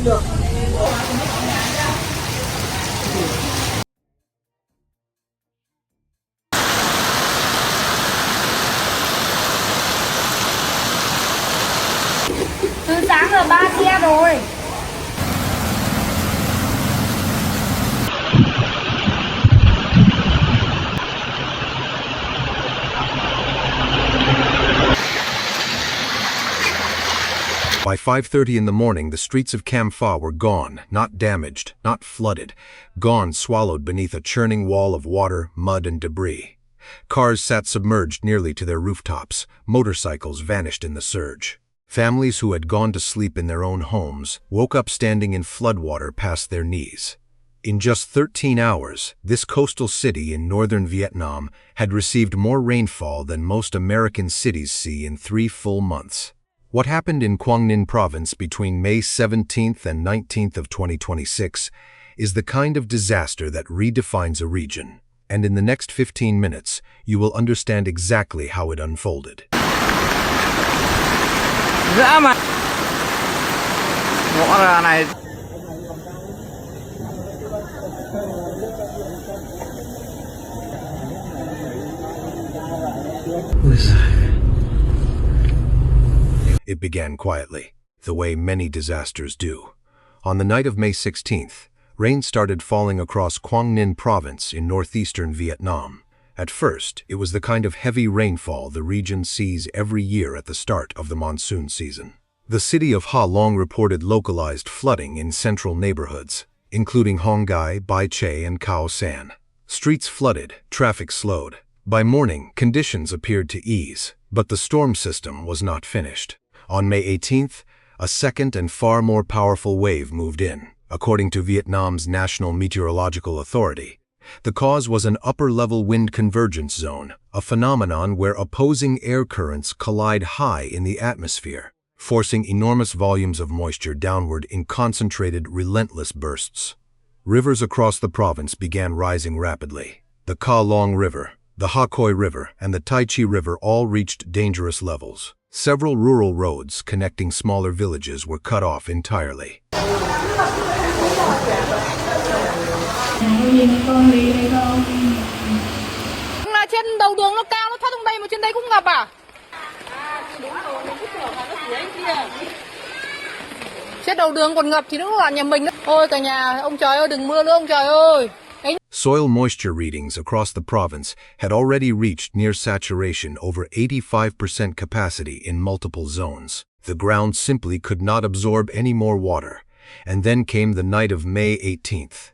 Từ sáng giờ 3 xe rồi. By 5:30 in the morning, the streets of Cam Pha were gone, not damaged, not flooded, gone swallowed beneath a churning wall of water, mud, and debris. Cars sat submerged nearly to their rooftops. Motorcycles vanished in the surge. Families who had gone to sleep in their own homes woke up standing in floodwater past their knees. In just 13 hours, this coastal city in northern Vietnam had received more rainfall than most American cities see in 3 full months. What happened in Quang Ninh Province between May 17th and 19th of 2026 is the kind of disaster that redefines a region. And in the next 15 minutes, you will understand exactly how it unfolded. Dã mà. Ngõ ra này. It began quietly, the way many disasters do. On the night of May 16th, rain started falling across Quang Ninh Province in northeastern Vietnam. At first, it was the kind of heavy rainfall the region sees every year at the start of the monsoon season. The city of Halong reported localized flooding in central neighborhoods, including Hong Gai, Bai Che, and Khao San. Streets flooded, traffic slowed. By morning, conditions appeared to ease, but the storm system was not finished. On May 18th, a second and far more powerful wave moved in, according to Vietnam's National Meteorological Authority. The cause was an upper-level wind convergence zone, a phenomenon where opposing air currents collide high in the atmosphere, forcing enormous volumes of moisture downward in concentrated, relentless bursts. Rivers across the province began rising rapidly. The Ca Long River, the Ha Khoi River, and the Tai Chi River all reached dangerous levels. Several rural roads connecting smaller villages were cut off entirely. Là trên đầu đường nó cao, nó thoát xuống đây mà trên đây cũng ngập à? Trên đầu đường còn ngập thì đúng là nhà mình đó. Ôi cả nhà, ông trời ơi đừng mưa nữa ông trời ơi. Soil moisture readings across the province had already reached near saturation, over 85% capacity in multiple zones. The ground simply could not absorb any more water. And then came the night of May 18th.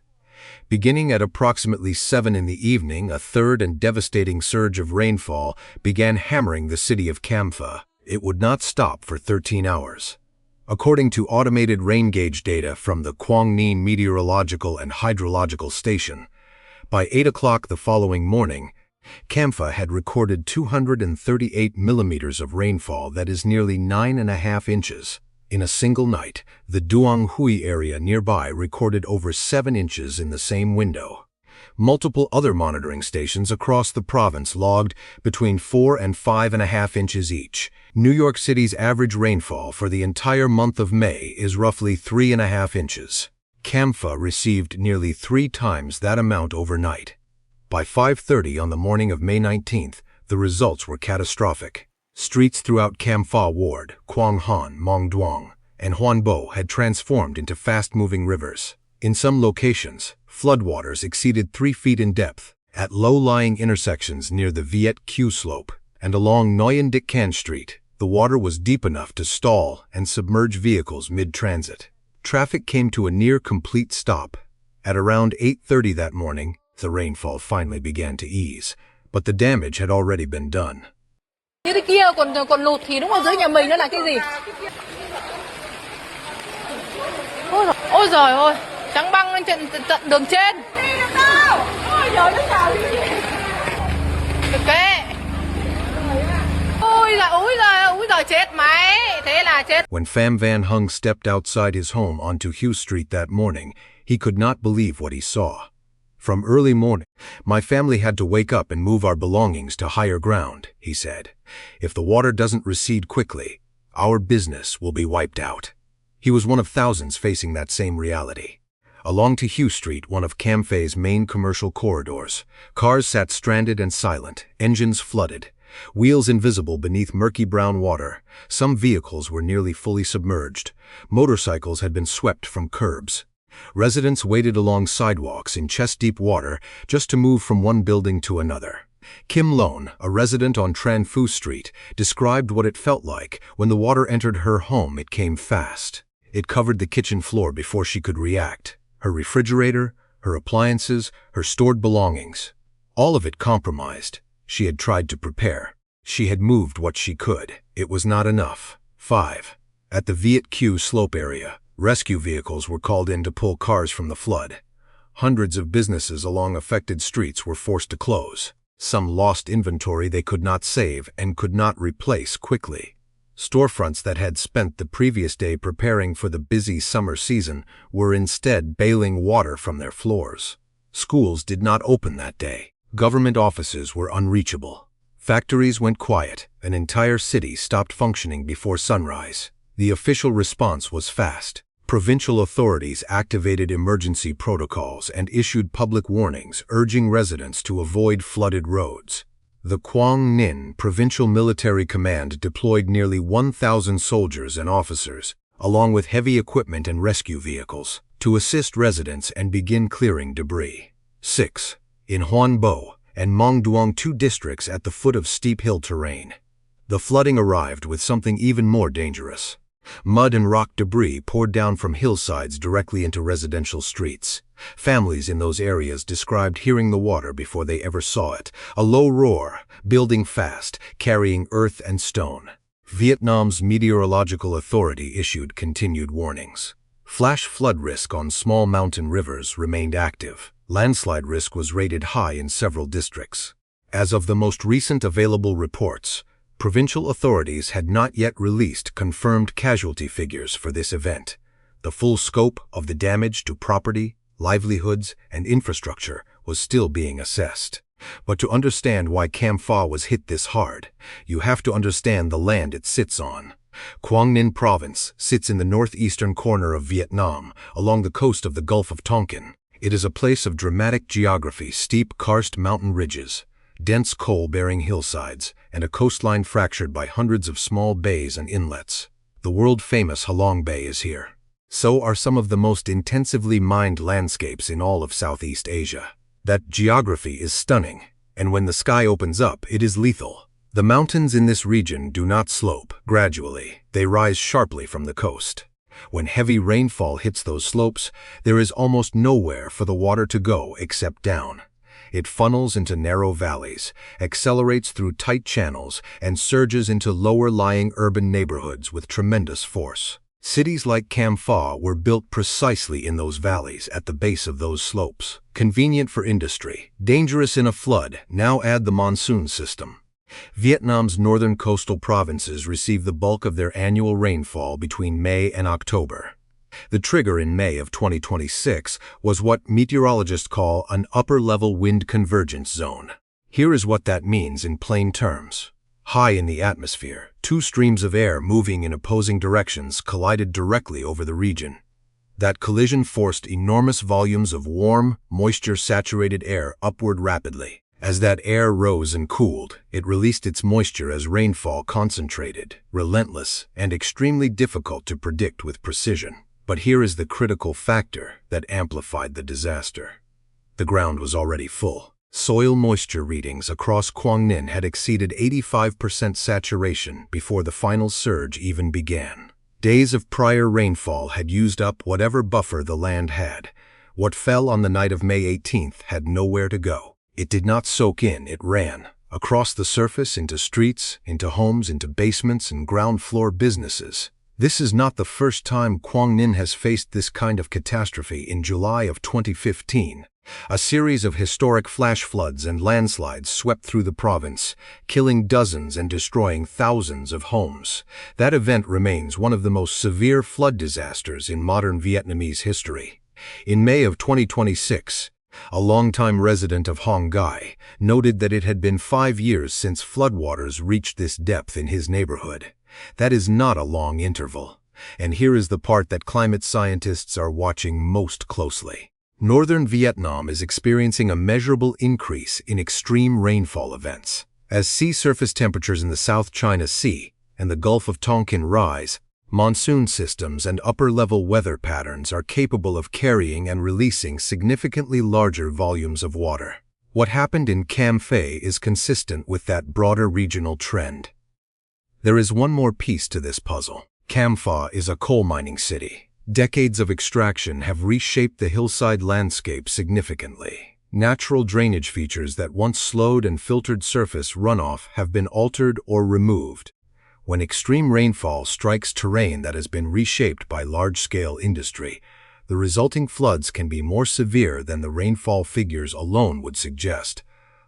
Beginning at approximately 7 in the evening, a third and devastating surge of rainfall began hammering the city of Cam Pha. It would not stop for 13 hours. According to automated rain gauge data from the Quang Ninh Meteorological and Hydrological Station, by 8 o'clock the following morning, Cam Pha had recorded 238 millimeters of rainfall, that is nearly 9.5 inches. In a single night, the Duong Hui area nearby recorded over 7 inches in the same window. Multiple other monitoring stations across the province logged between 4 and 5.5 inches each. New York City's average rainfall for the entire month of May is roughly 3.5 inches. Cam Pha received nearly 3 times that amount overnight. By 5:30 on the morning of May 19th, the results were catastrophic. Streets throughout Cam Pha Ward, Quang Han, Mong Duong, and Huan Bo had transformed into fast-moving rivers. In some locations, floodwaters exceeded 3 feet in depth. At low-lying intersections near the Viet Q slope and along Nguyen Dik Can Street, the water was deep enough to stall and submerge vehicles mid-transit. Traffic came to a near-complete stop. At around 8:30 that morning, the rainfall finally began to ease, but the damage had already been done. Như thế kia còn lụt thì đúng ở dưới nhà mình nó là cái gì? Ôi giời ơi, trắng băng lên tận đường trên. Đi được đâu? Ôi giời nó trời gì? Kệ. Ôi giời chết mày, thế là chết. When Pham Van Hung stepped outside his home onto Hugh Street that morning, he could not believe what he saw. From early morning, my family had to wake up and move our belongings to higher ground, he said. If the water doesn't recede quickly, our business will be wiped out. He was one of thousands facing that same reality. Along to Hugh Street, one of Cam Pha's main commercial corridors, cars sat stranded and silent, engines flooded, wheels invisible beneath murky brown water. Some vehicles were nearly fully submerged. Motorcycles had been swept from curbs. Residents waited along sidewalks in chest-deep water just to move from one building to another. Kim Lone, a resident on Tran Phu Street, described what it felt like when the water entered her home. It came fast. It covered the kitchen floor before she could react. Her refrigerator, her appliances, her stored belongings. All of it compromised. She had tried to prepare. She had moved what she could. It was not enough. 5. At the Viet Q slope area, rescue vehicles were called in to pull cars from the flood. Hundreds of businesses along affected streets were forced to close. Some lost inventory they could not save and could not replace quickly. Storefronts that had spent the previous day preparing for the busy summer season were instead bailing water from their floors. Schools did not open that day. Government offices were unreachable. Factories went quiet. An entire city stopped functioning before sunrise. The official response was fast. Provincial authorities activated emergency protocols and issued public warnings urging residents to avoid flooded roads. The Quang Ninh Provincial Military Command deployed nearly 1,000 soldiers and officers, along with heavy equipment and rescue vehicles, to assist residents and begin clearing debris. 6. In Hoan Bo and Mong Duong, 2 districts at the foot of steep hill terrain, the flooding arrived with something even more dangerous. Mud and rock debris poured down from hillsides directly into residential streets. Families in those areas described hearing the water before they ever saw it, a low roar, building fast, carrying earth and stone. Vietnam's meteorological authority issued continued warnings. Flash flood risk on small mountain rivers remained active. Landslide risk was rated high in several districts. As of the most recent available reports, provincial authorities had not yet released confirmed casualty figures for this event. The full scope of the damage to property, livelihoods, and infrastructure was still being assessed. But to understand why Cam Pha was hit this hard, you have to understand the land it sits on. Quang Ninh Province sits in the northeastern corner of Vietnam, along the coast of the Gulf of Tonkin. It is a place of dramatic geography: steep karst mountain ridges, dense coal-bearing hillsides, and a coastline fractured by hundreds of small bays and inlets. The world-famous Halong Bay is here. So are some of the most intensively mined landscapes in all of Southeast Asia. That geography is stunning, and when the sky opens up, it is lethal. The mountains in this region do not slope gradually. They rise sharply from the coast. When heavy rainfall hits those slopes, there is almost nowhere for the water to go except down. It funnels into narrow valleys, accelerates through tight channels, and surges into lower-lying urban neighborhoods with tremendous force. Cities like Cam Pha were built precisely in those valleys at the base of those slopes. Convenient for industry, dangerous in a flood. Now add the monsoon system. Vietnam's northern coastal provinces receive the bulk of their annual rainfall between May and October. The trigger in May of 2026 was what meteorologists call an upper-level wind convergence zone. Here is what that means in plain terms. High in the atmosphere, 2 streams of air moving in opposing directions collided directly over the region. That collision forced enormous volumes of warm, moisture-saturated air upward rapidly. As that air rose and cooled, it released its moisture as rainfall concentrated, relentless, and extremely difficult to predict with precision. But here is the critical factor that amplified the disaster. The ground was already full. Soil moisture readings across Quang Ninh had exceeded 85% saturation before the final surge even began. Days of prior rainfall had used up whatever buffer the land had. What fell on the night of May 18th had nowhere to go. It did not soak in, it ran. Across the surface, into streets, into homes, into basements and ground floor businesses. This is not the first time Quang Ninh has faced this kind of catastrophe. In July of 2015, a series of historic flash floods and landslides swept through the province, killing dozens and destroying thousands of homes. That event remains one of the most severe flood disasters in modern Vietnamese history. In May of 2026, a longtime resident of Hong Gai noted that it had been 5 years since floodwaters reached this depth in his neighborhood. That is not a long interval. And here is the part that climate scientists are watching most closely. Northern Vietnam is experiencing a measurable increase in extreme rainfall events. As sea surface temperatures in the South China Sea and the Gulf of Tonkin rise, monsoon systems and upper-level weather patterns are capable of carrying and releasing significantly larger volumes of water. What happened in Cam Pha is consistent with that broader regional trend. There is one more piece to this puzzle. Cam Pha is a coal mining city. Decades of extraction have reshaped the hillside landscape significantly. Natural drainage features that once slowed and filtered surface runoff have been altered or removed. When extreme rainfall strikes terrain that has been reshaped by large-scale industry, the resulting floods can be more severe than the rainfall figures alone would suggest.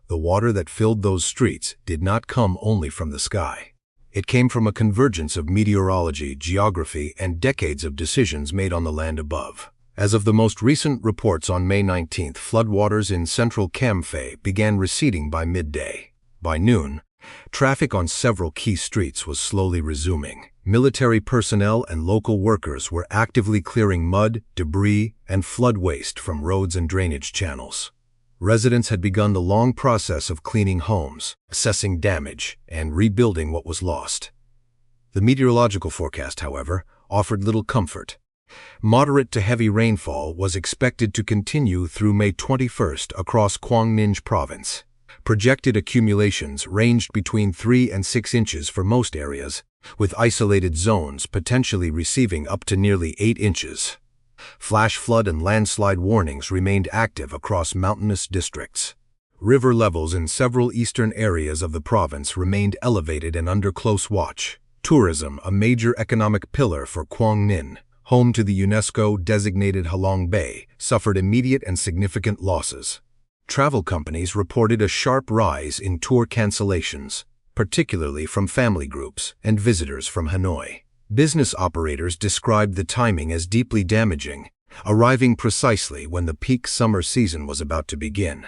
The water that filled those streets did not come only from the sky. It came from a convergence of meteorology, geography, and decades of decisions made on the land above. As of the most recent reports on May 19th, floodwaters in central Cam Pha began receding by midday. By noon, traffic on several key streets was slowly resuming. Military personnel and local workers were actively clearing mud, debris, and flood waste from roads and drainage channels. Residents had begun the long process of cleaning homes, assessing damage, and rebuilding what was lost. The meteorological forecast, however, offered little comfort. Moderate to heavy rainfall was expected to continue through May 21st across Quang Ninh Province. Projected accumulations ranged between 3 and 6 inches for most areas, with isolated zones potentially receiving up to nearly 8 inches. Flash flood and landslide warnings remained active across mountainous districts. River levels in several eastern areas of the province remained elevated and under close watch. Tourism, a major economic pillar for Quang Ninh, home to the UNESCO-designated Halong Bay, suffered immediate and significant losses. Travel companies reported a sharp rise in tour cancellations, particularly from family groups and visitors from Hanoi. Business operators described the timing as deeply damaging, arriving precisely when the peak summer season was about to begin.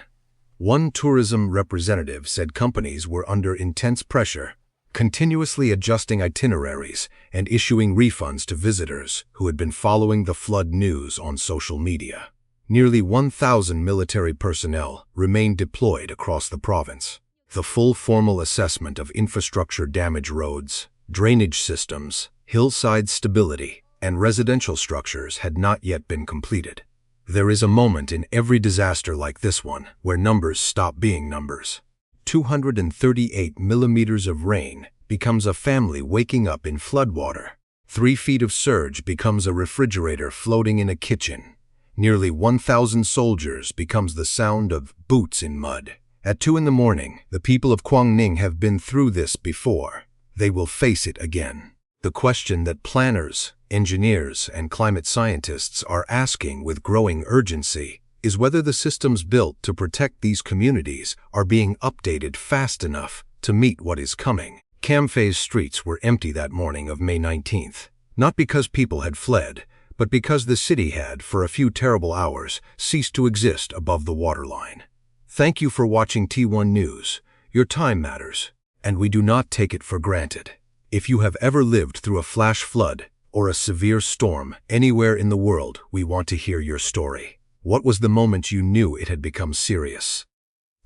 One tourism representative said companies were under intense pressure, continuously adjusting itineraries and issuing refunds to visitors who had been following the flood news on social media. Nearly 1,000 military personnel remained deployed across the province. The full formal assessment of infrastructure damage, roads, drainage systems, hillside stability, and residential structures had not yet been completed. There is a moment in every disaster like this one where numbers stop being numbers. 238 millimeters of rain becomes a family waking up in floodwater. 3 feet of surge becomes a refrigerator floating in a kitchen. Nearly 1,000 soldiers becomes the sound of boots in mud. At 2 in the morning, the people of Quang Ninh have been through this before. They will face it again. The question that planners, engineers, and climate scientists are asking with growing urgency is whether the systems built to protect these communities are being updated fast enough to meet what is coming. Cam Pha's streets were empty that morning of May 19th, not because people had fled, but because the city had, for a few terrible hours, ceased to exist above the waterline. Thank you for watching T1 News. Your time matters, and we do not take it for granted. If you have ever lived through a flash flood or a severe storm anywhere in the world, we want to hear your story. What was the moment you knew it had become serious?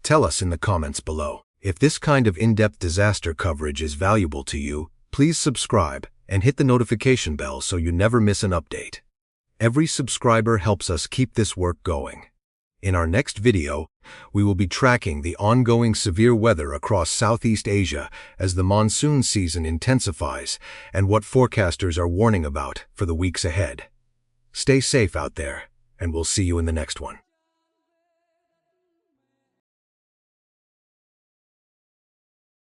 Tell us in the comments below. If this kind of in-depth disaster coverage is valuable to you, please subscribe and hit the notification bell so you never miss an update. Every subscriber helps us keep this work going. In our next video, we will be tracking the ongoing severe weather across Southeast Asia as the monsoon season intensifies and what forecasters are warning about for the weeks ahead. Stay safe out there, and we'll see you in the next one.